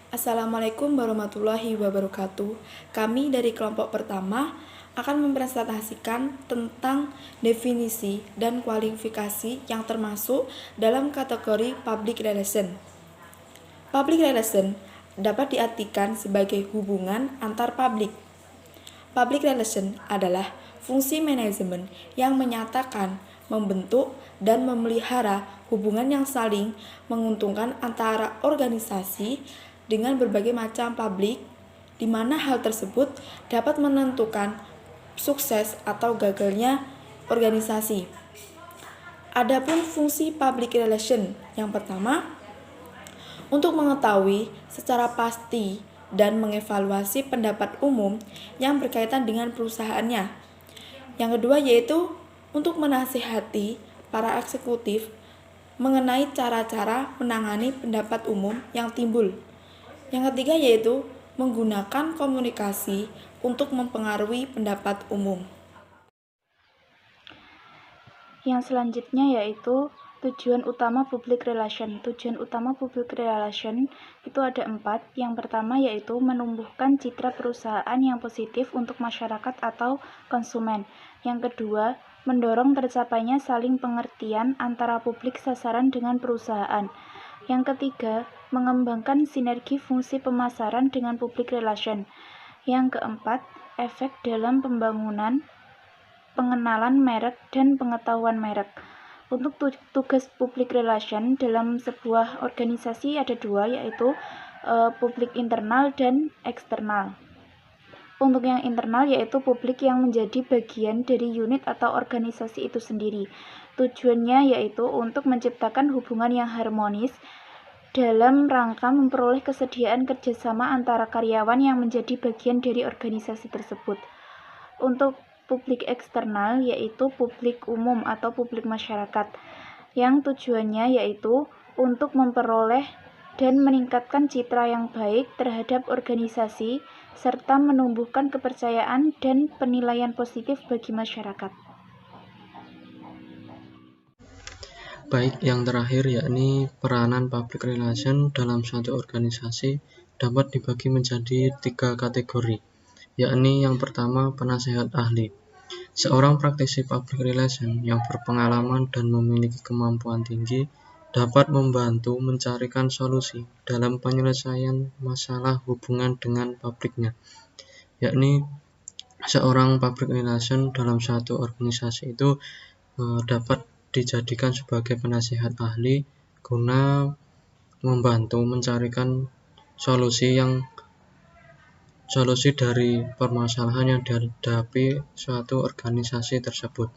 Assalamualaikum warahmatullahi wabarakatuh. Kami dari kelompok pertama akan mempresentasikan tentang definisi dan kualifikasi yang termasuk dalam kategori public relation. Public relation dapat diartikan sebagai hubungan antar publik. Public relation adalah fungsi manajemen yang menyatakan, membentuk, dan memelihara hubungan yang saling menguntungkan antara organisasi dengan berbagai macam publik, di mana hal tersebut dapat menentukan sukses atau gagalnya organisasi. Adapun fungsi public relation yang pertama, untuk mengetahui secara pasti dan mengevaluasi pendapat umum yang berkaitan dengan perusahaannya. Yang kedua yaitu untuk menasihati para eksekutif mengenai cara-cara menangani pendapat umum yang timbul. Yang ketiga yaitu menggunakan komunikasi untuk mempengaruhi pendapat umum. Yang selanjutnya yaitu tujuan utama public relation. Tujuan utama public relation itu ada 4. Yang pertama yaitu menumbuhkan citra perusahaan yang positif untuk masyarakat atau konsumen. Yang kedua, mendorong tercapainya saling pengertian antara publik sasaran dengan perusahaan. Yang ketiga, mengembangkan sinergi fungsi pemasaran dengan public relation. Yang keempat, efek dalam pembangunan, pengenalan merek, dan pengetahuan merek. Untuk tugas public relation dalam sebuah organisasi ada 2, yaitu publik internal dan eksternal. Untuk yang internal yaitu publik yang menjadi bagian dari unit atau organisasi itu sendiri. Tujuannya yaitu untuk menciptakan hubungan yang harmonis dalam rangka memperoleh kesediaan kerjasama antara karyawan yang menjadi bagian dari organisasi tersebut. Untuk publik eksternal yaitu publik umum atau publik masyarakat, yang tujuannya yaitu untuk memperoleh dan meningkatkan citra yang baik terhadap organisasi serta menumbuhkan kepercayaan dan penilaian positif bagi masyarakat. Baik, yang terakhir yakni peranan public relation dalam suatu organisasi dapat dibagi menjadi 3 kategori, yakni yang pertama penasehat ahli. Seorang praktisi public relation yang berpengalaman dan memiliki kemampuan tinggi dapat membantu mencarikan solusi dalam penyelesaian masalah hubungan dengan publiknya, yakni seorang public relation dalam suatu organisasi itu dapat dijadikan sebagai penasihat ahli guna membantu mencarikan solusi dari permasalahan yang dihadapi suatu organisasi tersebut.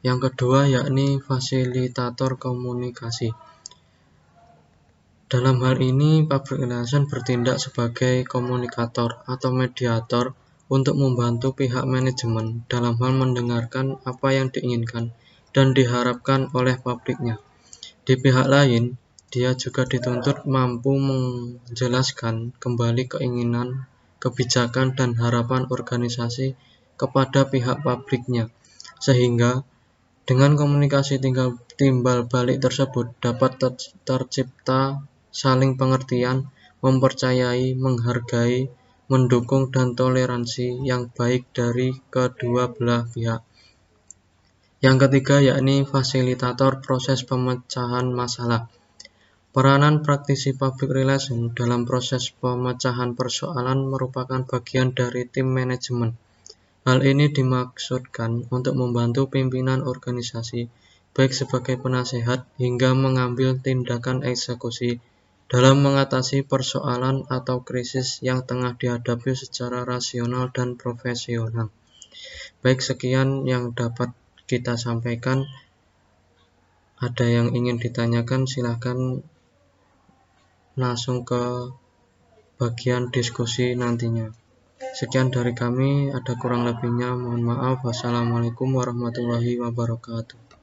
Yang kedua yakni fasilitator komunikasi. Dalam hal ini public relation bertindak sebagai komunikator atau mediator untuk membantu pihak manajemen dalam hal mendengarkan apa yang diinginkan dan diharapkan oleh publiknya. Di pihak lain, dia juga dituntut mampu menjelaskan kembali keinginan, kebijakan, dan harapan organisasi kepada pihak publiknya, sehingga dengan komunikasi timbal balik tersebut dapat tercipta saling pengertian, mempercayai, menghargai, mendukung, dan toleransi yang baik dari kedua belah pihak. Yang ketiga yakni fasilitator proses pemecahan masalah. Peranan praktisi public relation dalam proses pemecahan persoalan merupakan bagian dari tim manajemen. Hal ini dimaksudkan untuk membantu pimpinan organisasi, baik sebagai penasehat hingga mengambil tindakan eksekusi dalam mengatasi persoalan atau krisis yang tengah dihadapi secara rasional dan profesional. Baik, sekian yang dapat kita sampaikan. Ada yang ingin ditanyakan, silahkan langsung ke bagian diskusi nantinya. Sekian dari kami, ada kurang lebihnya mohon maaf. Wassalamualaikum warahmatullahi wabarakatuh.